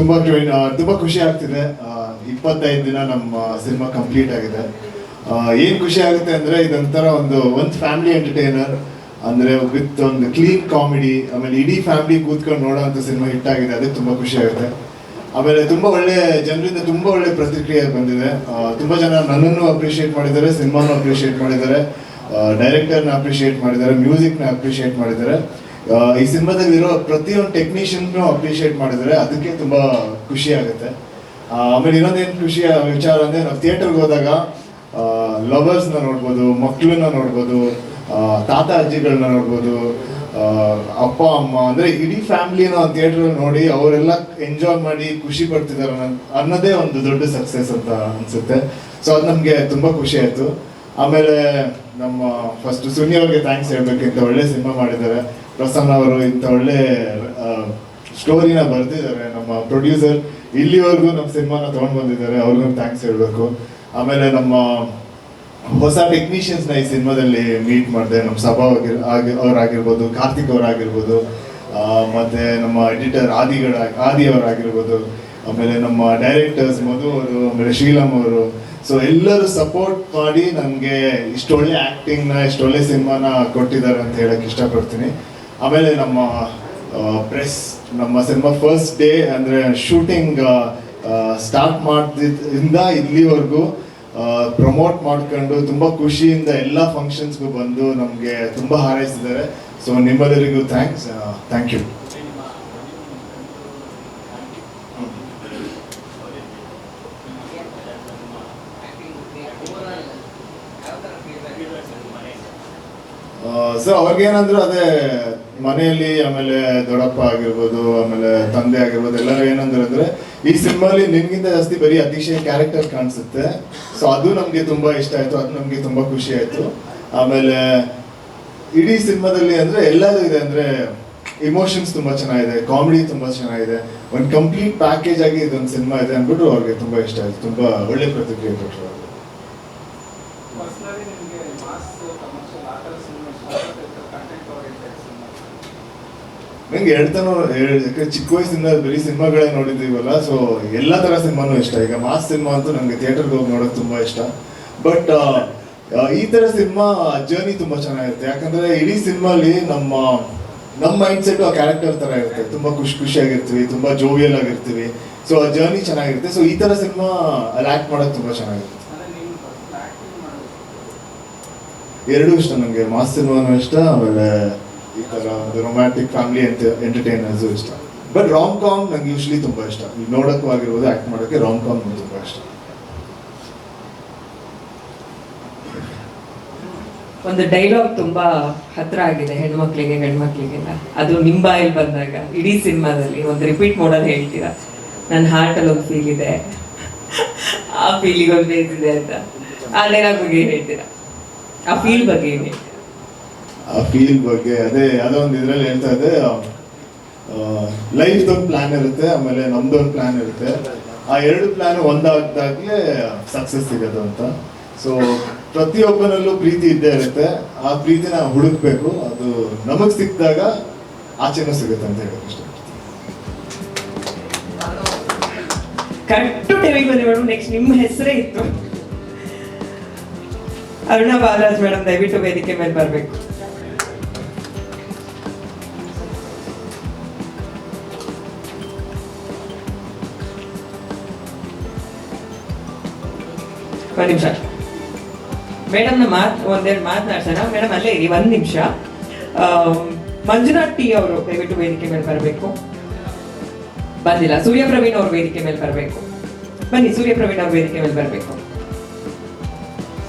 ತುಂಬ ಖುಷಿ ಆಗ್ತಿದೆ. 25 ದಿನ ನಮ್ಮ ಸಿನಿಮಾ ಕಂಪ್ಲೀಟ್ ಆಗಿದೆ. ಏನು ಖುಷಿ ಆಗುತ್ತೆ ಅಂದರೆ ಇದೊಂಥರ ಒಂದು ಫ್ಯಾಮಿಲಿ ಎಂಟರ್ಟೈನರ್ ಅಂದರೆ ವಿತ್ ಒಂದು ಕ್ಲೀನ್ ಕಾಮಿಡಿ, ಆಮೇಲೆ ಇಡೀ ಫ್ಯಾಮಿಲಿ ಕೂತ್ಕೊಂಡು ನೋಡೋವಂಥ ಸಿನಿಮಾ ಹಿಟ್ ಆಗಿದೆ. ಅದಕ್ಕೆ ತುಂಬ ಖುಷಿ ಆಗುತ್ತೆ. ಆಮೇಲೆ ತುಂಬ ಒಳ್ಳೆ ಜನರಿಂದ ತುಂಬ ಒಳ್ಳೆ ಪ್ರತಿಕ್ರಿಯೆ ಬಂದಿದೆ. ತುಂಬ ಜನ ನನ್ನನ್ನು ಅಪ್ರಿಷಿಯೇಟ್ ಮಾಡಿದ್ದಾರೆ, ಸಿನಿಮಾನು ಅಪ್ರಿಷಿಯೇಟ್ ಮಾಡಿದ್ದಾರೆ, ಡೈರೆಕ್ಟರ್ನ ಅಪ್ರಿಷಿಯೇಟ್ ಮಾಡಿದ್ದಾರೆ, ಮ್ಯೂಸಿಕ್ನ ಅಪ್ರಿಷಿಯೇಟ್ ಮಾಡಿದ್ದಾರೆ, ಈ ಸಿನಿಮಾದಲ್ಲಿರೋ ಪ್ರತಿಯೊಂದು ಟೆಕ್ನಿಷಿಯನ್ಗೂ ಅಪ್ರಿಷಿಯೇಟ್ ಮಾಡಿದ್ದಾರೆ. ಅದಕ್ಕೆ ತುಂಬ ಖುಷಿ ಆಗುತ್ತೆ. ಆಮೇಲೆ ಇನ್ನೊಂದೇನು ಖುಷಿಯ ವಿಚಾರ ಅಂದರೆ ನಾವು ಥಿಯೇಟರ್ಗೆ ಹೋದಾಗ ಲವರ್ಸ್ನ ನೋಡ್ಬೋದು, ಮಕ್ಕಳನ್ನ ನೋಡ್ಬೋದು, ತಾತ ಅಜ್ಜಿಗಳನ್ನ ನೋಡ್ಬೋದು, ಅಪ್ಪ ಅಮ್ಮ ಅಂದರೆ ಇಡೀ ಫ್ಯಾಮಿಲಿನ ಒಂದು ಥಿಯೇಟ್ರಲ್ಲಿ ನೋಡಿ ಅವರೆಲ್ಲ ಎಂಜಾಯ್ ಮಾಡಿ ಖುಷಿ ಪಡ್ತಿದ್ದಾರೆ ಅನ್ನೋದೇ ಒಂದು ದೊಡ್ಡ ಸಕ್ಸಸ್ ಅಂತ ಅನಿಸುತ್ತೆ. ಸೊ ಅದು ನಮಗೆ ತುಂಬ ಖುಷಿ ಆಯಿತು. ಆಮೇಲೆ ನಮ್ಮ ಫಸ್ಟ್ ಸುನಿ ಅವ್ರಿಗೆ ಥ್ಯಾಂಕ್ಸ್ ಹೇಳಬೇಕು. ಇಂಥ ಒಳ್ಳೆ ಸಿನಿಮಾ ಮಾಡಿದ್ದಾರೆ. ಪ್ರಸನ್ನ ಅವರು ಇಂಥ ಒಳ್ಳೆ ಸ್ಟೋರಿನ ಬರೆದಿದ್ದಾರೆ. ನಮ್ಮ ಪ್ರೊಡ್ಯೂಸರ್ ಇಲ್ಲಿವರೆಗೂ ನಮ್ಮ ಸಿನಿಮಾನ ತೊಗೊಂಡು ಬಂದಿದ್ದಾರೆ, ಅವ್ರಿಗೂ ಥ್ಯಾಂಕ್ಸ್ ಹೇಳಬೇಕು. ಆಮೇಲೆ ನಮ್ಮ ಹೊಸ ಟೆಕ್ನಿಷಿಯನ್ಸ್ನ ಈ ಸಿನಿಮಾದಲ್ಲಿ ಮೀಟ್ ಮಾಡಿದೆ. ನಮ್ಮ ಸಭಾ ಅವರಾಗಿರ್ಬೋದು, ಕಾರ್ತಿಕ್ ಅವರಾಗಿರ್ಬೋದು, ಮತ್ತು ನಮ್ಮ ಎಡಿಟರ್ ಆದಿ ಅವರಾಗಿರ್ಬೋದು, ಆಮೇಲೆ ನಮ್ಮ ಡೈರೆಕ್ಟರ್ಸ್ ಮಧು ಅವರು, ಆಮೇಲೆ ಶ್ರೀಲಮ್ ಅವರು. ಸೊ ಎಲ್ಲರೂ ಸಪೋರ್ಟ್ ಮಾಡಿ ನನಗೆ ಇಷ್ಟೊಳ್ಳೆ ಆ್ಯಕ್ಟಿಂಗ್ನ, ಇಷ್ಟೊಳ್ಳೆ ಸಿನಿಮಾನ ಕೊಟ್ಟಿದ್ದಾರೆ ಅಂತ ಹೇಳಕ್ಕೆ ಇಷ್ಟಪಡ್ತೀನಿ. ಆಮೇಲೆ ನಮ್ಮ ಪ್ರೆಸ್, ನಮ್ಮ ಸಿನಿಮಾ ಫಸ್ಟ್ ಡೇ ಅಂದರೆ ಶೂಟಿಂಗ್ ಸ್ಟಾರ್ಟ್ ಮಾಡಿದ್ರಿಂದ ಇಲ್ಲಿವರೆಗೂ ಪ್ರಮೋಟ್ ಮಾಡ್ಕೊಂಡು ತುಂಬ ಖುಷಿಯಿಂದ ಎಲ್ಲ ಫಂಕ್ಷನ್ಸ್ಗೂ ಬಂದು ನಮಗೆ ತುಂಬ ಹಾರೈಸಿದ್ದಾರೆ. ಸೊ ನಿಮ್ಮೆಲ್ಲರಿಗೂ ಥ್ಯಾಂಕ್ ಯು. ಸೊ ಅವ್ರಿಗೇನಂದ್ರು ಅದೇ ಮನೆಯಲ್ಲಿ, ಆಮೇಲೆ ದೊಡ್ಡಪ್ಪ ಆಗಿರ್ಬೋದು, ಆಮೇಲೆ ತಂದೆ ಆಗಿರ್ಬೋದು, ಎಲ್ಲರೂ ಏನಂದ್ರೆ ಅಂದರೆ ಈ ಸಿನಿಮಾಲಿ ನಿನ್ಗಿಂತ ಜಾಸ್ತಿ ಬರೀ ಅತಿಶಯ ಕ್ಯಾರೆಕ್ಟರ್ ಕಾಣಿಸುತ್ತೆ. ಸೊ ಅದು ನಮಗೆ ತುಂಬ ಇಷ್ಟ ಆಯಿತು, ಅದು ನಮಗೆ ತುಂಬ ಖುಷಿ ಆಯಿತು. ಆಮೇಲೆ ಇಡೀ ಸಿನಿಮಾದಲ್ಲಿ ಅಂದರೆ ಎಲ್ಲದೂ ಇದೆ, ಅಂದರೆ ಇಮೋಷನ್ಸ್ ತುಂಬ ಚೆನ್ನಾಗಿದೆ, ಕಾಮಿಡಿ ತುಂಬ ಚೆನ್ನಾಗಿದೆ, ಒಂದು ಕಂಪ್ಲೀಟ್ ಪ್ಯಾಕೇಜ್ ಆಗಿ ಇದೊಂದು ಸಿನಿಮಾ ಇದೆ ಅಂದ್ಬಿಟ್ಟು ಅವ್ರಿಗೆ ತುಂಬ ಇಷ್ಟ ಆಯಿತು. ತುಂಬ ಒಳ್ಳೆ ಪ್ರತಿಕ್ರಿಯೆ ಕೊಟ್ಟರು. ನಂಗೆ ಯಾಕಂದ್ರೆ ಚಿಕ್ಕ ವಯಸ್ಸಿಂದ ಬರೀ ಸಿನಿಮಾಗಳೇ ನೋಡಿದ್ದೀವಲ್ಲ, ಸೊ ಎಲ್ಲ ಥರ ಸಿನಿಮಾನೂ ಇಷ್ಟ. ಈಗ ಮಾಸ್ ಸಿನಿಮಾ ಅಂತೂ ನನಗೆ ಥಿಯೇಟರ್ಗೆ ಹೋಗಿ ನೋಡೋಕೆ ತುಂಬ ಇಷ್ಟ. ಬಟ್ ಈ ಥರ ಸಿನಿಮಾ ಜರ್ನಿ ತುಂಬ ಚೆನ್ನಾಗಿರುತ್ತೆ. ಯಾಕಂದರೆ ಇಡೀ ಸಿನಿಮಾಲಿ ನಮ್ಮ ಮೈಂಡ್ ಸೆಟ್ ಆ ಕ್ಯಾರೆಕ್ಟರ್ ಥರ ಇರುತ್ತೆ. ತುಂಬ ಖುಷಿಯಾಗಿರ್ತೀವಿ, ತುಂಬ ಜೋವಿಯಲ್ ಆಗಿರ್ತೀವಿ. ಸೊ ಆ ಜರ್ನಿ ಚೆನ್ನಾಗಿರುತ್ತೆ. ಸೊ ಈ ಥರ ಸಿನಿಮಾ ಅಲ್ಲಿ ಆ್ಯಕ್ಟ್ ಮಾಡೋದು ತುಂಬ ಚೆನ್ನಾಗಿರುತ್ತೆ. ಎರಡೂ ಇಷ್ಟ ನನಗೆ. ಮಾಸ್ ಸಿನಿಮಾನೂ ಇಷ್ಟ, ಆಮೇಲೆ ಈ ಥರ ಒಂದು ರೊಮ್ಯಾಂಟಿಕ್ ಫ್ಯಾಮಿಲಿ ಎಂಟರ್ಟೈನರ್ಸು ಇಷ್ಟ. ಬಟ್ ರಾಮ್ ಕಾಮ್ ನಂಗೆ ಯೂಶ್ವಲಿ ತುಂಬ ಇಷ್ಟ. ಈಗ ನೋಡೋಕ್ಕೂ ಆಗಿರ್ಬೋದು, ಆ್ಯಕ್ಟ್ ಮಾಡೋಕ್ಕೆ ರಾಮ್ ಕಾಮ್ ನಂಗೆ ತುಂಬ ಇಷ್ಟ. ಒಂದು ಡೈಲಾಗ್ ತುಂಬಾ ಹತ್ರ ಆಗಿದೆ ಹೆಣ್ಮಕ್ಳಿಗೆಲ್ಲ. ಅದು ನಿಮ್ಮ ಬಾಯಲ್ಲಿ ಬಂದಾಗ ಇಡೀ ಸಿನಿಮಾದಲ್ಲಿ ಒಂದು ರಿಪೀಟ್ ಮಾಡೋದು ಹೇಳ್ತೀರಾ. ನನ್ನ ಹಾರ್ಟಲ್ಲಿ ಒಂದು ಫೀಲ್ ಇದೆ, ಆ ಫೀಲಿಗೆ ಒಂದು ಬೇಸಿದೆ ಅಂತ. ಆ ಡೈಲಾಗ್ ಬಗ್ಗೆ ಹೇಳ್ತೀರಾ? ಆ ಫೀಲ್ ಬಗ್ಗೆ ಏನು ಹೇಳ್ತೀರಾ? ಆ ಫೀಲ್ ಬಗ್ಗೆ ಅದೇ ಅದೊಂದು ಇದರಲ್ಲಿ ಹೇಳ್ತಾ ಇದೆ, ಲೈಫ್ದೊಂದು ಪ್ಲಾನ್ ಇರುತ್ತೆ, ಆಮೇಲೆ ನಮ್ದೊಂದು ಪ್ಲಾನ್ ಇರುತ್ತೆ. ಆ ಎರಡು ಪ್ಲಾನ್ ಒಂದಾಗ್ದಾಗಲೇ ಸಕ್ಸಸ್ ಸಿಗೋದು ಅಂತ. ಸೊ ಪ್ರತಿಯೊಬ್ಬನಲ್ಲೂ ಪ್ರೀತಿ ಇದ್ದೇ ಇರುತ್ತೆ. ಆ ಪ್ರೀತಿನ ಹುಡುಕ್ಬೇಕು, ಅದು ನಮಗೆ ಸಿಕ್ಕಿದಾಗ ಆಚೆನೂ ಸಿಗುತ್ತೆ ಅಂತ ಹೇಳೋಕೆ ಇಷ್ಟ. ಕರೆಕ್ಟು ಟೈಮಿಗೆ ಬಂದೆ ಮೇಡಮ್. ನೆಕ್ಸ್ಟ್ ನಿಮ್ಮ ಹೆಸರೇ ಇತ್ತು. ಅರುಣಾ ಬಾಲರಾಜ್ ಮೇಡಮ್ ದಯವಿಟ್ಟು ವೇದಿಕೆ ಮೇಲೆ ಬರಬೇಕು. ಒಂದು ನಿಮಿಷ ಮೇಡಮ್ನ ಒಂದೆರಡು ಮಾತನಾಡ್ಸೋಣ. ಮೇಡಮ್ ಅಲ್ಲೇ ಇರಿ, ಒಂದು ನಿಮಿಷ. ಮಂಜುನಾಥ್ ಟಿ ಅವರು ದಯವಿಟ್ಟು ವೇದಿಕೆ ಮೇಲೆ ಬರಬೇಕು. ಬಂದಿಲ್ಲ. ಸೂರ್ಯಪ್ರವೀಣ್ ಅವರು ವೇದಿಕೆ ಮೇಲೆ ಬರಬೇಕು. ಬನ್ನಿ, ಸೂರ್ಯಪ್ರವೀಣ್ ಅವರು ವೇದಿಕೆ ಮೇಲೆ ಬರಬೇಕು.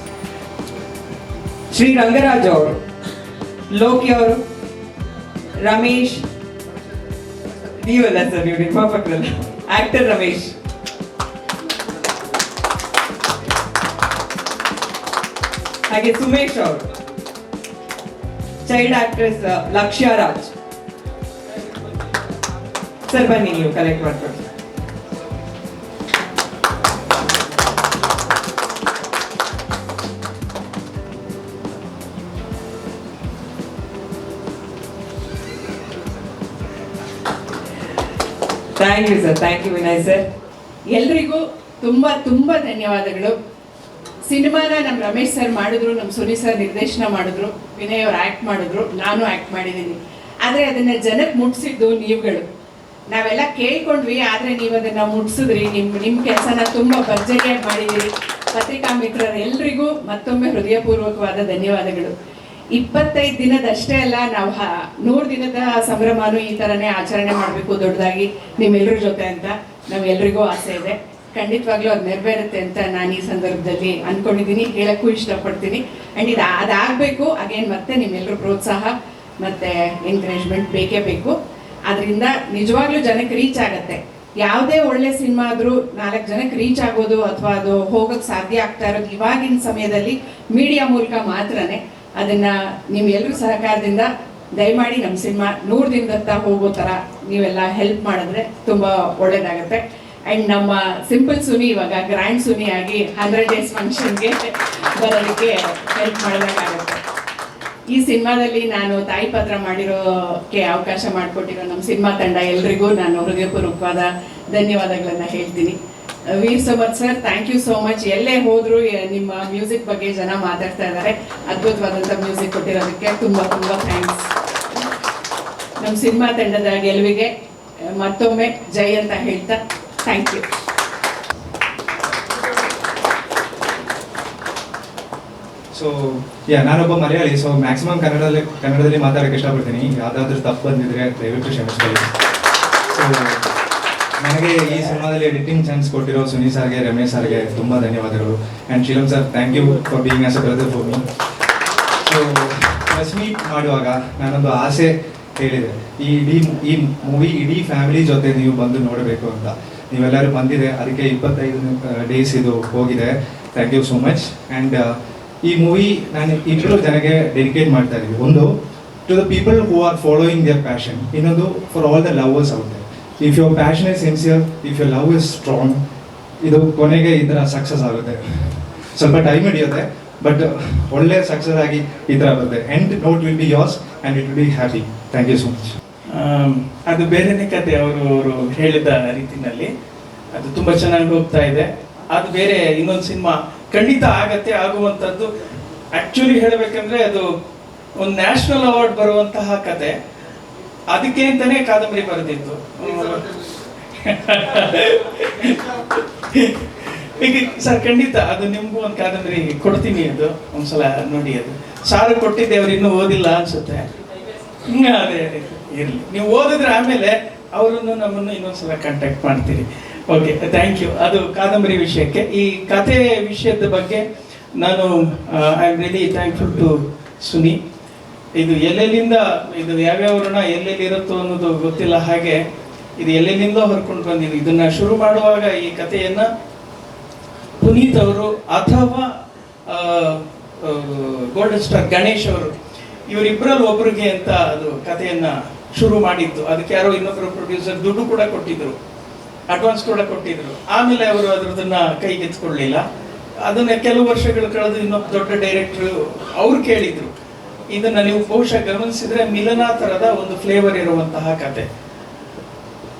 ಶ್ರೀ ರಂಗರಾಜ್ ಅವರು, ಲೋಕಿ ಅವರು, ರಮೇಶ್, ನೀವಲ್ಲ ಸರ್, ನೀವು ನಿರ್ಮಾಪಕರಲ್ಲ, ಆಕ್ಟರ್ ರಮೇಶ್, ಹಾಗೆ ಸುಮೇಶ್ ಅವರು, ಚೈಲ್ಡ್ ಆಕ್ಟ್ರೆಸ್ ಲಕ್ಷ್ಯ ರಾಜ್. ಸರ್ ಬನ್ನಿ, ನೀವು ಕಲೆಕ್ಟ್ ಮಾಡ್ಕೊಳ್ಳಿ. Thank you sir, thank you Vinay sir. ಎಲ್ರಿಗೂ ತುಂಬ ತುಂಬ ಧನ್ಯವಾದಗಳು. ಸಿನಿಮಾನ ನಮ್ಮ ರಮೇಶ್ ಸರ್ ಮಾಡಿದ್ರು, ನಮ್ಮ ಸುನಿ ಸರ್ ನಿರ್ದೇಶನ ಮಾಡಿದ್ರು, ವಿನಯ್ ಅವ್ರು ಆ್ಯಕ್ಟ್ ಮಾಡಿದ್ರು, ನಾನು ಆ್ಯಕ್ಟ್ ಮಾಡಿದ್ದೀನಿ. ಆದರೆ ಅದನ್ನು ಜನಕ್ಕೆ ಮುಟ್ಸಿದ್ದು ನೀವುಗಳು. ನಾವೆಲ್ಲ ಕೇಳ್ಕೊಂಡ್ವಿ, ಆದರೆ ನೀವು ಅದನ್ನು ಮುಟ್ಸಿದ್ರಿ. ನಿಮ್ಮ ಕೆಲಸನ ತುಂಬ ಭರ್ಜರಿಯಾಗಿ ಮಾಡಿದ್ದೀರಿ. ಪತ್ರಿಕಾ ಮಿತ್ರರೆಲ್ಲರಿಗೂ ಮತ್ತೊಮ್ಮೆ ಹೃದಯಪೂರ್ವಕವಾದ ಧನ್ಯವಾದಗಳು. 25 ದಿನದಷ್ಟೇ ಅಲ್ಲ, ನಾವು 100 ದಿನದ ಸಂಭ್ರಮನೂ ಈ ಥರನೇ ಆಚರಣೆ ಮಾಡಬೇಕು ದೊಡ್ಡದಾಗಿ ನಿಮ್ಮೆಲ್ಲರ ಜೊತೆ ಅಂತ ನಾವೆಲ್ಲರಿಗೂ ಆಸೆ ಇದೆ. ಖಂಡಿತವಾಗ್ಲೂ ಅದು ನೆರವೇರುತ್ತೆ ಅಂತ ನಾನು ಈ ಸಂದರ್ಭದಲ್ಲಿ ಅಂದ್ಕೊಂಡಿದ್ದೀನಿ, ಹೇಳಕ್ಕೂ ಇಷ್ಟಪಡ್ತೀನಿ. ಆ್ಯಂಡ್ ಅದಾಗಬೇಕು ಅಗೇನ್. ಮತ್ತೆ ನಿಮ್ಮೆಲ್ಲರ ಪ್ರೋತ್ಸಾಹ ಮತ್ತು ಎನ್ಕರೇಜ್ಮೆಂಟ್ ಬೇಕೇ ಬೇಕು. ಅದರಿಂದ ನಿಜವಾಗ್ಲೂ ಜನಕ್ಕೆ ರೀಚ್ ಆಗುತ್ತೆ. ಯಾವುದೇ ಒಳ್ಳೆ ಸಿನಿಮಾ ಆದರೂ 4 ಜನಕ್ಕೆ ರೀಚ್ ಆಗೋದು ಅಥವಾ ಅದು ಹೋಗೋಕ್ಕೆ ಸಾಧ್ಯ ಆಗ್ತಾ ಇರೋದು ಇವಾಗಿನ ಸಮಯದಲ್ಲಿ ಮೀಡಿಯಾ ಮೂಲಕ ಮಾತ್ರನೇ. ಅದನ್ನು ನಿಮ್ಮೆಲ್ಲರ ಸಹಕಾರದಿಂದ ದಯಮಾಡಿ ನಮ್ಮ ಸಿನಿಮಾ 100 ದಿನದತ್ತ ಹೋಗೋ ಥರ ನೀವೆಲ್ಲ ಹೆಲ್ಪ್ ಮಾಡಿದ್ರೆ ತುಂಬ ಒಳ್ಳೇದಾಗುತ್ತೆ. ಆ್ಯಂಡ್ ನಮ್ಮ ಸಿಂಪಲ್ ಸುನಿ ಇವಾಗ ಗ್ರ್ಯಾಂಡ್ ಸುನಿ ಆಗಿ 100 ಡೇಸ್ ಫಂಕ್ಷನ್ಗೆ ಬರೋದಕ್ಕೆ ಹೆಲ್ಪ್ ಮಾಡೋದಾಗುತ್ತೆ. ಈ ಸಿನಿಮಾದಲ್ಲಿ ನಾನು ತಾಯಿ ಪಾತ್ರ ಮಾಡಿರೋಕ್ಕೆ ಅವಕಾಶ ಮಾಡಿಕೊಟ್ಟಿರೋ ನಮ್ಮ ಸಿನಿಮಾ ತಂಡ ಎಲ್ರಿಗೂ ನಾನು ಹೃದಯಪೂರ್ವಕವಾದ ಧನ್ಯವಾದಗಳನ್ನು ಹೇಳ್ತೀನಿ. Veer Samarth sir, thank you so much. ಎಲ್ಲೇ ಹೋದರೂ ನಿಮ್ಮ ಮ್ಯೂಸಿಕ್ ಬಗ್ಗೆ ಜನ ಮಾತಾಡ್ತಾ ಇದ್ದಾರೆ. ಅದ್ಭುತವಾದಂಥ ಮ್ಯೂಸಿಕ್ ಕೊಟ್ಟಿರೋದಕ್ಕೆ ತುಂಬ ತುಂಬ ಥ್ಯಾಂಕ್ಸ್. ನಮ್ಮ ಸಿನಿಮಾ ತಂಡದ ಗೆಲುವಿಗೆ ಮತ್ತೊಮ್ಮೆ ಜೈ ಅಂತ ಹೇಳ್ತಾ ಥ್ಯಾಂಕ್ ಯು. ಸೊ ನಾನೊಬ್ಬ ಮಲಯಾಳಿ, ಸೊ ಮ್ಯಾಕ್ಸಿಮಮ್ ಕನ್ನಡದಲ್ಲಿ ಮಾತಾಡೋಕ್ಕೆ ಇಷ್ಟಪಡ್ತೀನಿ. ಯಾವುದಾದ್ರೂ ತಪ್ಪು ಬಂದಿದ್ರೆ ದಯವಿಟ್ಟು ಕ್ಷಮಿಸ್ಕೊಳ್ಳಿ. ಸೊ ನನಗೆ ಈ ಸಿನಿಮಾದಲ್ಲಿ ಎಡಿಟಿಂಗ್ ಚಾನ್ಸ್ ಕೊಟ್ಟಿರೋ ಸುನಿ ಸರ್ಗೆ, ರಮೇಶ್ ಸರ್ಗೆ ತುಂಬ ಧನ್ಯವಾದಗಳು. And Sheelam sir, thank you for being as a brother for me. So first meet ಮಾಡುವಾಗ ನಾನೊಂದು ಆಸೆ ಹೇಳಿದೆ, ಈ ಮೂವಿ ಇಡೀ ಫ್ಯಾಮಿಲಿ ಜೊತೆ ನೀವು ಬಂದು ನೋಡಬೇಕು ಅಂತ. ನೀವೆಲ್ಲರೂ ಬಂದಿದೆ, ಅದಕ್ಕೆ 25 ಡೇಸ್ ಇದು ಹೋಗಿದೆ. Thank you so much. And ಈ ಮೂವಿ ನಾನು 2 ಜನಕ್ಕೆ ಡೆಡಿಕೇಟ್ ಮಾಡ್ತಾ ಇದ್ದೀವಿ. ಒಂದು, to the people who are following their passion. ಇನ್ನೊಂದು, for all the lovers out there. If your passion is sincere, if your love is strong, ಇದು ಕೊನೆಗೆ ಈ ಥರ ಸಕ್ಸಸ್ ಆಗುತ್ತೆ. ಸ್ವಲ್ಪ ಟೈಮ್ ಹಿಡಿಯುತ್ತೆ, ಬಟ್ ಒಳ್ಳೆ ಸಕ್ಸಸ್ ಆಗಿ ಈ ಥರ ಬರುತ್ತೆ. End note will be yours and it will be happy. Thank you so much. ಅದು ಬೇರೆನೇ ಕತೆ. ಅವರು ಹೇಳಿದ ರೀತಿನಲ್ಲಿ ಅದು ತುಂಬ ಚೆನ್ನಾಗಿ ಹೋಗ್ತಾ ಇದೆ. ಅದು ಬೇರೆ ಇನ್ನೊಂದು ಸಿನಿಮಾ ಖಂಡಿತ ಆಗತ್ತೆ, ಆಗುವಂಥದ್ದು. ಆ್ಯಕ್ಚುಲಿ ಹೇಳಬೇಕಂದ್ರೆ ಅದು ಒಂದು ನ್ಯಾಷನಲ್ ಅವಾರ್ಡ್ ಬರುವಂತಹ ಕತೆ. ಅದಕ್ಕೆ ಅಂತಾನೆ ಕಾದಂಬರಿ ಬರೆದಿತ್ತು. ಈಗ ಸರ್ ಖಂಡಿತ ಅದು ನಿಮಗೂ ಒಂದು ಕಾದಂಬರಿ ಕೊಡ್ತೀನಿ, ಅದು ಒಂದ್ಸಲ ನೋಡಿ. ಅದು ಸಾರು ಕೊಟ್ಟಿದ್ದೆ, ಅವ್ರು ಇನ್ನೂ ಓದಿಲ್ಲ ಅನ್ಸುತ್ತೆ. ಅದೇ ಇರಲಿ, ನೀವು ಓದಿದ್ರೆ ಆಮೇಲೆ ಅವರನ್ನು ನಮ್ಮನ್ನು ಇನ್ನೊಂದ್ಸಲ ಕಾಂಟ್ಯಾಕ್ಟ್ ಮಾಡ್ತೀರಿ. Okay, thank you. ಅದು ಕಾದಂಬರಿ ವಿಷಯಕ್ಕೆ. ಈ ಕತೆ ವಿಷಯದ ಬಗ್ಗೆ ನಾನು I am really thankful to Suni. ಇದು ಎಲ್ಲೆಲ್ಲಿಂದ, ಇದು ಯಾವ್ಯಾವ ಋಣ ಎಲ್ಲೆಲ್ಲಿ ಇರುತ್ತೋ ಅನ್ನೋದು ಗೊತ್ತಿಲ್ಲ. ಹಾಗೆ ಇದು ಎಲ್ಲೆಲ್ಲಿಂದ ಹೊರ್ಕೊಂಡು ಬಂದಿದ್ದು. ಇದನ್ನ ಶುರು ಮಾಡುವಾಗ ಈ ಕಥೆಯನ್ನ ಪುನೀತ್ ಅವರು ಅಥವಾ ಗೋಲ್ಡನ್ ಸ್ಟಾರ್ ಗಣೇಶ್ ಅವರು, ಇವರಿಬ್ಬರಲ್ಲಿ ಒಬ್ಬರಿಗೆ ಅಂತ ಅದು ಕಥೆಯನ್ನ ಶುರು ಮಾಡಿತ್ತು. ಅದಕ್ಕೆ ಯಾರೋ ಇನ್ನೊಬ್ಬರು ಪ್ರೊಡ್ಯೂಸರ್ ದುಡ್ಡು ಕೂಡ ಕೊಟ್ಟಿದ್ರು, ಅಡ್ವಾನ್ಸ್ ಕೂಡ ಕೊಟ್ಟಿದ್ರು. ಆಮೇಲೆ ಅವರು ಅದನ್ನ ಕೈಗೆತ್ಕೊಳ್ಳಿಲ್ಲ. ಅದನ್ನ ಕೆಲವು ವರ್ಷಗಳು ಕಳೆದು ಇನ್ನೊಬ್ಬ ದೊಡ್ಡ ಡೈರೆಕ್ಟರ್ ಅವ್ರು ಕೇಳಿದ್ರು. ಇದನ್ನ ನೀವು ಬಹುಶಃ ಗಮನಿಸಿದ್ರೆ ಮಿಲನ ತರದ ಒಂದು ಫ್ಲೇವರ್ ಇರುವಂತಹ ಕತೆ.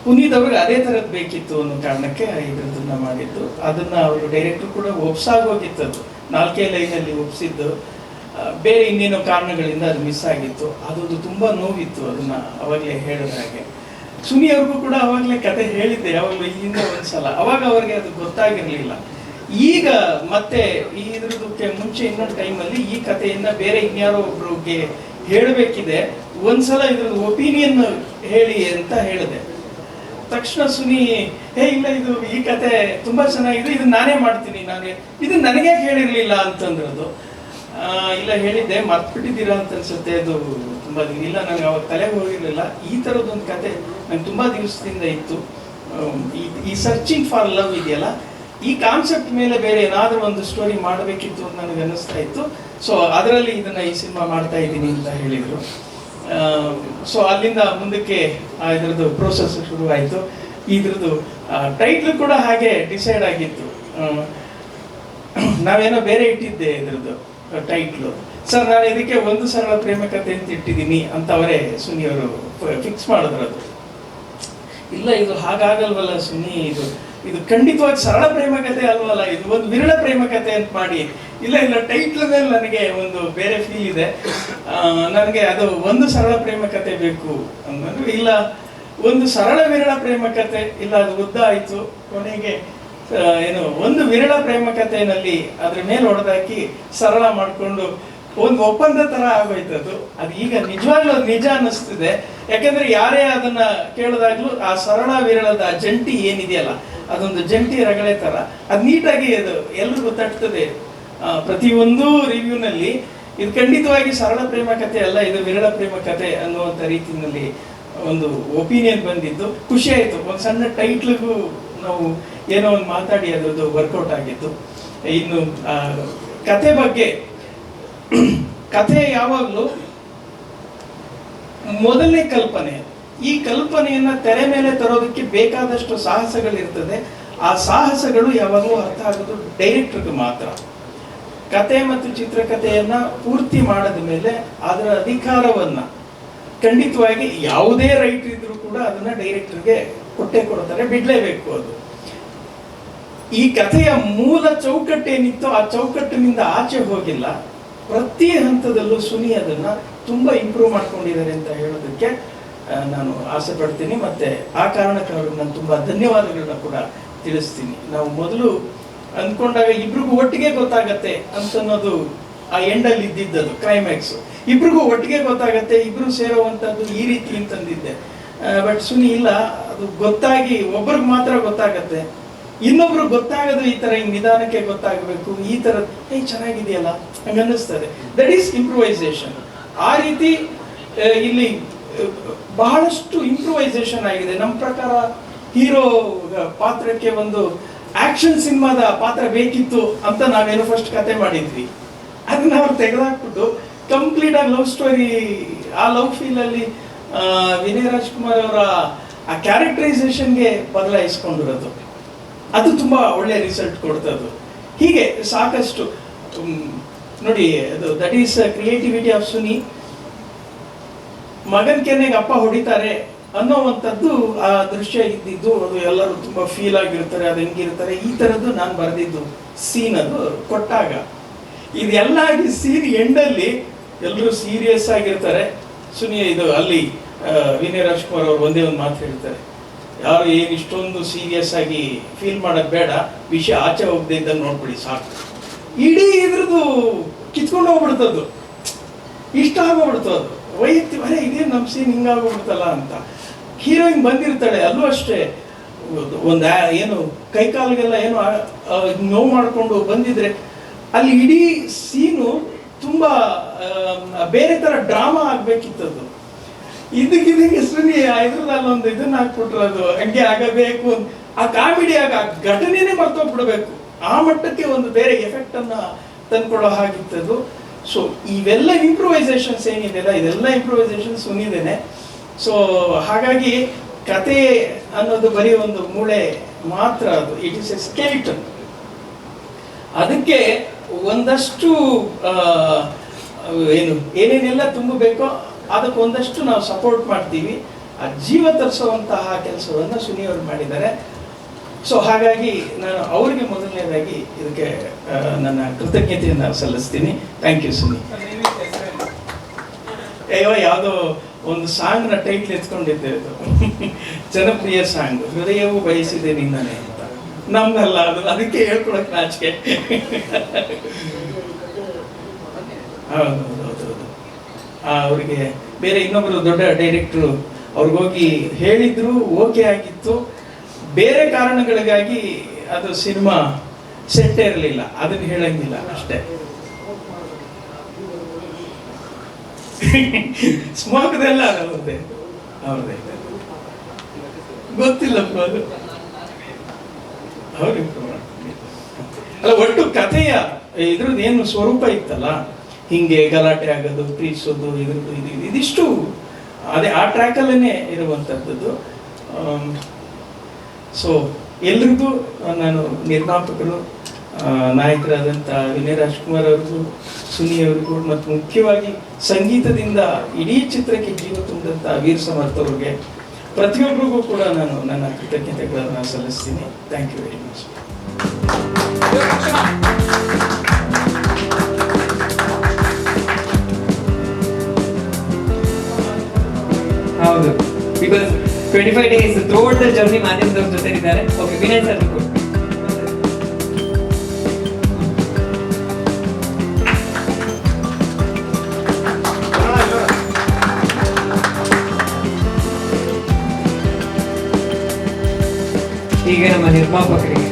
ಪುನೀತ್ ಅವ್ರಿಗೆ ಅದೇ ತರದ್ ಬೇಕಿತ್ತು ಅನ್ನೋ ಕಾರಣಕ್ಕೆ ಇದನ್ನ ಮಾಡಿದ್ದು. ಅದನ್ನ ಅವರು ಡೈರೆಕ್ಟರ್ ಕೂಡ ಒಪ್ಸಾಗೋಗಿತ್ತದು, 4 ಲೈನಲ್ಲಿ ಒಪ್ಸಿದ್ದು. ಬೇರೆ ಇನ್ನೇನೋ ಕಾರಣಗಳಿಂದ ಅದು ಮಿಸ್ ಆಗಿತ್ತು. ಅದೊಂದು ತುಂಬಾ ನೋವಿತ್ತು. ಅದನ್ನ ಅವಾಗಲೇ ಹೇಳಿದ ಹಾಗೆ ಸುನಿ ಅವ್ರಿಗೂ ಕೂಡ ಅವಾಗಲೇ ಕತೆ ಹೇಳಿದ್ದೆ, ಯಾವಾಗಲೂ ಹಿಂದೆ ಒಂದ್ಸಲ. ಅವಾಗ ಅವ್ರಿಗೆ ಅದು ಗೊತ್ತಾಗಿರ್ಲಿಲ್ಲ. ಈಗ ಮತ್ತೆ ಇದ್ರದಕ್ಕೆ ಮುಂಚೆ ಇನ್ನೊಂದು ಟೈಮಲ್ಲಿ ಈ ಕಥೆಯನ್ನ ಬೇರೆ ಇನ್ಯಾರೋ ಒಬ್ರಿಗೆ ಹೇಳಬೇಕಿದೆ, ಒಂದ್ಸಲ ಇದ್ರದ್ದು ಒಪಿನಿಯನ್ ಹೇಳಿ ಅಂತ ಹೇಳಿದೆ. ತಕ್ಷಣ ಸುನಿ, ಇಲ್ಲ ಇದು ಈ ಕತೆ ತುಂಬಾ ಚೆನ್ನಾಗಿದೆ, ಇದು ನಾನೇ ಮಾಡ್ತೀನಿ, ಇದು ನನಗೆ ಹೇಳಿರ್ಲಿಲ್ಲ ಅಂತಂದ್ರದು. ಇಲ್ಲ ಹೇಳಿದ್ದೆ, ಮರ್ತ್ಬಿಟ್ಟಿದ್ದೀರಾ ಅಂತ ಅನ್ಸುತ್ತೆ, ಅದು ತುಂಬಾ ಇಲ್ಲ, ನನಗೆ ಅವಾಗ ತಲೆಗೆ ಹೋಗಿರ್ಲಿಲ್ಲ. ಈ ಥರದ್ದೊಂದು ಕತೆ ನಂಗೆ ತುಂಬಾ ದಿವಸದಿಂದ ಇತ್ತು. ಈ ಸರ್ಚಿಂಗ್ ಫಾರ್ ಲವ್ ಇದೆಯಲ್ಲ, ಈ ಕಾನ್ಸೆಪ್ಟ್ ಮೇಲೆ ಬೇರೆ ಏನಾದರೂ ಒಂದು ಸ್ಟೋರಿ ಮಾಡಬೇಕಿತ್ತು ಅಂತ ನನಗೆ ಅನ್ನಿಸ್ತಾ ಇತ್ತು. ಸೊ ಅದರಲ್ಲಿ ಈ ಸಿನಿಮಾ ಮಾಡ್ತಾ ಇದ್ದೀನಿ ಅಂತ ಹೇಳಿದರು. ಸೊ ಅಲ್ಲಿಂದ ಮುಂದಕ್ಕೆ ಇದ್ರದ್ದು ಪ್ರೋಸೆಸ್ ಶುರುವಾಯಿತು. ಇದ್ರದ್ದು ಟೈಟ್ಲ್ ಕೂಡ ಹಾಗೆ ಡಿಸೈಡ್ ಆಗಿತ್ತು. ನಾವೇನೋ ಬೇರೆ ಇಟ್ಟಿದ್ದೆ ಇದ್ರದ್ದು ಟೈಟ್ಲು. ಸರ್ ನಾನು ಇದಕ್ಕೆ ಒಂದು ಸರಳ ಪ್ರೇಮ ಕಥೆ ಅಂತ ಇಟ್ಟಿದ್ದೀನಿ ಅಂತ ಅವರೇ ಸುನಿ ಅವರು ಫಿಕ್ಸ್ ಮಾಡಿದ್ರು. ಅದು ಇಲ್ಲ ಇದು ಹಾಗಾಗಲ್ವಲ್ಲ ಸುನಿ, ಇದು ಖಂಡಿತವಾಗಿ ಸರಳ ಪ್ರೇಮ ಕಥೆ ಅಲ್ವಲ್ಲ, ಇದು ಒಂದು ವಿರಳ ಪ್ರೇಮ ಕಥೆ ಅಂತ ಮಾಡಿ. ಇಲ್ಲ ಇಲ್ಲ, ಟೈಟ್ಲ್ ಮೇಲೆ ನನಗೆ ಒಂದು ಬೇರೆ ಫೀಲ್ ಇದೆ, ನನಗೆ ಅದು ಒಂದು ಸರಳ ಪ್ರೇಮ ಕಥೆ ಬೇಕು ಅನ್ನೋದು. ಇಲ್ಲ, ಒಂದು ಸರಳ ವಿರಳ ಪ್ರೇಮ ಕಥೆ, ಇಲ್ಲ ಅದು ಉದ್ದ ಆಯಿತು, ಕೊನೆಗೆ ಏನು ಒಂದು ವಿರಳ ಪ್ರೇಮ ಕಥೆಯಲ್ಲಿ ಅದ್ರ ಮೇಲೆ ಹೊಡೆದಾಕಿ ಸರಳ ಮಾಡಿಕೊಂಡು ಒಂದು ಒಪ್ಪಂದ ತರ ಆಗೋಯ್ತದು. ಅದು ಈಗ ನಿಜವಾಗ್ಲೂ ನಿಜ ಅನ್ನಿಸ್ತಿದೆ. ಯಾಕಂದ್ರೆ ಯಾರೇ ಅದನ್ನ ಕೇಳಿದಾಗ್ಲೂ ಆ ಸರಳ ವಿರಳದ ಜಂಟಿ ಏನಿದೆಯಲ್ಲ, ಅದೊಂದು ಜಂಟಿ ರಗಳೆ ತರ ಅದು ನೀಟಾಗಿ ಅದು ಎಲ್ರಿಗೂ ತಟ್ತದೆ. ಪ್ರತಿಯೊಂದು ರಿವ್ಯೂನಲ್ಲಿ ಇದು ಖಂಡಿತವಾಗಿ ಸರಳ ಪ್ರೇಮ ಕಥೆ ಅಲ್ಲ, ಇದು ವಿರಳ ಪ್ರೇಮ ಕಥೆ ಅನ್ನುವಂಥ ರೀತಿಯಲ್ಲಿ ಒಂದು ಒಪಿನಿಯನ್ ಬಂದಿದ್ದು ಖುಷಿ ಆಯಿತು. ಒಂದು ಸಣ್ಣ ಟೈಟ್ಲಿಗೂ ನಾವು ಏನೋ ಒಂದು ಮಾತಾಡಿ ಅದರದ್ದು ವರ್ಕೌಟ್ ಆಗಿತ್ತು. ಇನ್ನು ಕತೆ ಬಗ್ಗೆ, ಕಥೆ ಯಾವಾಗಲೂ ಮೊದಲನೇ ಕಲ್ಪನೆ, ಈ ಕಲ್ಪನೆಯನ್ನ ತೆರೆ ಮೇಲೆ ತರೋದಕ್ಕೆ ಬೇಕಾದಷ್ಟು ಸಾಹಸಗಳಿರ್ತದೆ. ಆ ಸಾಹಸಗಳು ಯಾವಾಗಲೂ ಅರ್ಥ ಆಗೋದು ಡೈರೆಕ್ಟರ್ಗೆ ಮಾತ್ರ. ಕತೆ ಮತ್ತು ಚಿತ್ರಕಥೆಯನ್ನ ಪೂರ್ತಿ ಮಾಡದ ಮೇಲೆ ಅದರ ಅಧಿಕಾರವನ್ನ ಖಂಡಿತವಾಗಿ ಯಾವುದೇ ರೈಟರ್ ಇದ್ರೂ ಕೂಡ ಅದನ್ನ ಡೈರೆಕ್ಟರ್ಗೆ ಕೊಟ್ಟೆ ಕೊಡ್ತಾರೆ, ಬಿಡ್ಲೇಬೇಕು. ಅದು ಈ ಕಥೆಯ ಮೂಲ ಚೌಕಟ್ಟೇನಿತ್ತೋ ಆ ಚೌಕಟ್ಟಿನಿಂದ ಆಚೆ ಹೋಗಿಲ್ಲ. ಪ್ರತಿ ಹಂತದಲ್ಲೂ ಸುನಿ ಅದನ್ನ ತುಂಬಾ ಇಂಪ್ರೂವ್ ಮಾಡ್ಕೊಂಡಿದ್ದಾರೆ ಅಂತ ಹೇಳೋದಕ್ಕೆ ನಾನು ಆಸೆ ಪಡ್ತೀನಿ. ಮತ್ತೆ ಆ ಕಾರಣಕ್ಕೆ ಅವ್ರಿಗೆ ನಾನು ತುಂಬಾ ಧನ್ಯವಾದಗಳನ್ನ ಕೂಡ ತಿಳಿಸ್ತೀನಿ. ನಾವು ಮೊದಲು ಅಂದ್ಕೊಂಡಾಗ ಇಬ್ರಿಗೂ ಒಟ್ಟಿಗೆ ಗೊತ್ತಾಗತ್ತೆ ಅಂತನ್ನೋದು ಆ ಎಂಡಲ್ಲಿ ಇದ್ದಿದ್ದದು ಕ್ಲೈಮ್ಯಾಕ್ಸ್. ಇಬ್ರಿಗೂ ಒಟ್ಟಿಗೆ ಗೊತ್ತಾಗತ್ತೆ, ಇಬ್ರು ಸೇರುವಂತದ್ದು ಈ ರೀತಿ ಅಂತಂದಿದ್ದೆ. ಬಟ್ ಸುನಿ ಇಲ್ಲ, ಅದು ಗೊತ್ತಾಗಿ ಒಬ್ರಿಗೆ ಮಾತ್ರ ಗೊತ್ತಾಗತ್ತೆ, ಇನ್ನೊಬ್ರು ಗೊತ್ತಾಗದು ಈ ತರ ನಿಧಾನಕ್ಕೆ ಗೊತ್ತಾಗಬೇಕು. ಈ ತರ ಚೆನ್ನಾಗಿದೆಯಲ್ಲ ಹಂಗನ್ನಿಸ್ತದೆ. That is improvisation. ಆ ರೀತಿ ಇಲ್ಲಿ ಬಹಳಷ್ಟು ಇಂಪ್ರೂವೈಸೇಷನ್ ಆಗಿದೆ. ನಮ್ಮ ಪ್ರಕಾರ ಹೀರೋ ಪಾತ್ರಕ್ಕೆ ಒಂದು ಆಕ್ಷನ್ ಸಿನಿಮಾದ ಪಾತ್ರ ಬೇಕಿತ್ತು ಅಂತ ನಾವೇನೋ ಫಸ್ಟ್ ಕತೆ ಮಾಡಿದ್ವಿ. ಅದನ್ನ ಅವ್ರು ತೆಗೆದಾಕ್ಬಿಟ್ಟು ಕಂಪ್ಲೀಟ್ ಆಗಿ ಲವ್ ಸ್ಟೋರಿ, ಆ ಲವ್ ಫೀಲ್ ಅಲ್ಲಿ ವಿನಯ್ ರಾಜ್ಕುಮಾರ್ ಅವರ ಆ ಕ್ಯಾರೆಕ್ಟರೈಸೇಷನ್ಗೆ ಬದಲಾಯಿಸ್ಕೊಂಡಿರೋದು, ಅದು ತುಂಬಾ ಒಳ್ಳೆ ರಿಸಲ್ಟ್ ಕೊಡ್ತದ್ದು. ಹೀಗೆ ಸಾಕಷ್ಟು ನೋಡಿ, ಅದು that is creativity of Suni. ಮಗನ ಕೆನ್ನೆಗೆ ಅಪ್ಪ ಹೊಡಿತಾರೆ ಅನ್ನೋವಂಥದ್ದು ಆ ದೃಶ್ಯ ಇದ್ದಿದ್ದು, ಅದು ಎಲ್ಲರೂ ತುಂಬಾ ಫೀಲ್ ಆಗಿರ್ತಾರೆ, ಅದು ಹೆಂಗಿರ್ತಾರೆ, ಈ ತರದ್ದು ನಾನು ಬರೆದಿದ್ದು ಸೀನ್. ಅದು ಕೊಟ್ಟಾಗ ಇದೆಲ್ಲ ಆಗಿ ಸೀನ್ ಎಂಡಲ್ಲಿ ಎಲ್ಲರೂ ಸೀರಿಯಸ್ ಆಗಿರ್ತಾರೆ. ಸುನಿ ಇದು ಅಲ್ಲಿ ವಿನಯ್ ರಾಜ್ಕುಮಾರ್ ಅವರು ಒಂದೇ ಒಂದು ಮಾತು ಹೇಳ್ತಾರೆ, ಯಾರು ಏನು ಇಷ್ಟೊಂದು ಸೀರಿಯಸ್ ಆಗಿ ಫೀಲ್ ಮಾಡೋದು ಬೇಡ, ವಿಷಯ ಆಚೆ ಹೋಗದೆ ಇದ್ದಂಗೆ ನೋಡ್ಬಿಡಿ ಸಾಕು. ಇಡೀ ಇದ್ರದ್ದು ಕಿತ್ಕೊಂಡು ಹೋಗ್ಬಿಡ್ತದ್ದು, ಇಷ್ಟ ಆಗೋಗ್ಬಿಡ್ತದ್ದು. ವೈಯಕ್ತಿಕ ಇದೇ ನಮ್ಮ ಸೀನ್ ಹಿಂಗಾಗೋಗ್ಬಿಡ್ತಲ್ಲ ಅಂತ. ಹೀರೋಯಿನ್ ಬಂದಿರ್ತಾಳೆ, ಅಲ್ಲೂ ಅಷ್ಟೇ ಒಂದು ಏನು ಕೈಕಾಲಿಗೆಲ್ಲ ಏನು ನೋವು ಮಾಡಿಕೊಂಡು ಬಂದಿದ್ರೆ ಅಲ್ಲಿ ಇಡೀ ಸೀನು ತುಂಬಾ ಬೇರೆ ತರ ಡ್ರಾಮಾ ಆಗ್ಬೇಕಿತ್ತದ್ದು. ಇದಕ್ಕಿದಂಗೆ ಸುನಿ ಇದ್ರದಲ್ಲೊಂದು ಇದನ್ನ ಹಾಕ್ಬಿಟ್ರು, ಅದು ಹಂಗೆ ಆಗಬೇಕು. ಆ ಕಾಮಿಡಿ ಆಗ ಘಟನೆನೇ ಮರ್ತೋಗ್ಬಿಡ್ಬೇಕು, ಆ ಮಟ್ಟಕ್ಕೆ ಒಂದು ಬೇರೆ ಎಫೆಕ್ಟ್ ಅನ್ನ ತಂದ್ಕೊಡೋ ಹಾಗಿತ್ತದು. ಸೊ ಇವೆಲ್ಲ ಇಂಪ್ರೂವೈಸೇಷನ್ಸ್ ಏನಿದೆಯಲ್ಲ, ಇದೆಲ್ಲ ಇಂಪ್ರೂವೈಸೇಷನ್ ಸುನಿದೇನೆ. ಸೊ ಹಾಗಾಗಿ ಕತೆ ಅನ್ನೋದು ಬರೀ ಒಂದು ಮೂಳೆ ಮಾತ್ರ, ಅದು ಇಟ್ ಇಸ್ ಎ ಸ್ಕೆಲಿಟನ್. ಅದಕ್ಕೆ ಒಂದಷ್ಟು ಏನೇನೆಲ್ಲ ತುಂಬಬೇಕೋ ಅದಕ್ಕೆ ಒಂದಷ್ಟು ನಾವು ಸಪೋರ್ಟ್ ಮಾಡ್ತೀವಿ. ಆ ಜೀವ ತರಿಸುವಂತಹ ಕೆಲಸವನ್ನು ಸುನಿ ಅವರು ಮಾಡಿದ್ದಾರೆ. ಸೊ ಹಾಗಾಗಿ ನಾನು ಅವರಿಗೆ ಮೊದಲನೇದಾಗಿ ಇದಕ್ಕೆ ನನ್ನ ಕೃತಜ್ಞತೆಯನ್ನು ಸಲ್ಲಿಸ್ತೀನಿ. Thank you Suni. ಯಾವುದೋ ಒಂದು ಸಾಂಗ್ನ ಟೈಟ್ಲ್ ಎತ್ಕೊಂಡಿದ್ದೆ, ಅದು ಜನಪ್ರಿಯ ಸಾಂಗ್, ಹೃದಯವು ಬಯಸಿದೆ ನಿನ್ನನೆ ಅಂತ. ನಮ್ದಲ್ಲ ಅದು, ಅದಕ್ಕೆ ಹೇಳ್ಕೊಳಕ್ ನಾಚಿಕೆ. ಹೌದೌದೌದು. ಅವ್ರಿಗೆ ಬೇರೆ ಇನ್ನೊಬ್ರು ದೊಡ್ಡ ಡೈರೆಕ್ಟ್ರು ಅವ್ರಿಗೋಗಿ ಹೇಳಿದ್ರು, ಓಕೆ ಆಗಿತ್ತು. ಬೇರೆ ಕಾರಣಗಳಿಗಾಗಿ ಅದು ಸಿನಿಮಾ ಸೆಟ್ ಇರಲಿಲ್ಲ, ಅದನ್ನ ಹೇಳಂಗಿಲ್ಲ ಅಷ್ಟೇ. ಸ್ಮೋಕ್ದೆಲ್ಲ ಅವ್ರದ್ದೇ ಅವ್ರದ್ದೇ ಗೊತ್ತಿಲ್ಲಪ್ಪ ಅದು. ಅಲ್ಲ, ಒಟ್ಟು ಕಥೆಯ ಇದ್ರದ್ದು ಏನು ಸ್ವರೂಪ ಇತ್ತಲ್ಲ, ಹಿಂಗೆ ಗಲಾಟೆ ಆಗೋದು, ಪ್ರೀತಿಸೋದು, ಇದ್ರದ್ದು ಇದಿಷ್ಟು ಅದೇ ಆ ಟ್ರ್ಯಾಕಲ್ಲೇ ಇರುವಂಥದ್ದು. ಸೊ ಎಲ್ರಿಗೂ ನಾನು ನಿರ್ಮಾಪಕರು, ನಾಯಕರಾದಂಥ ವಿನಯ್ ರಾಜ್ಕುಮಾರ್ ಅವ್ರಿಗೂ, ಸುನಿ ಅವ್ರಿಗೂ, ಮತ್ತು ಮುಖ್ಯವಾಗಿ ಸಂಗೀತದಿಂದ ಇಡೀ ಚಿತ್ರಕ್ಕೆ ಜೀವ ತುಂಬಿದಂಥ ವೀರ್ ಸಮರ್ಥ ಅವ್ರಿಗೆ, ಪ್ರತಿಯೊಬ್ಬರಿಗೂ ಕೂಡ ನಾನು ನನ್ನ ಕೃತಜ್ಞತೆಗಳನ್ನು ಸಲ್ಲಿಸ್ತೀನಿ. Thank you very much. ಹೌದು, because 25 days throughout the journey ಮಾಧ್ಯಮದವ್ರ ಜೊತೆ ಇದ್ದಾರೆ. ಓಕೆ, ವಿನಯ್ ಸರ್ ಕೊಡಿ. ಈಗ ನಮ್ಮ ನಿರ್ಮಾಪಕರಿಗೆ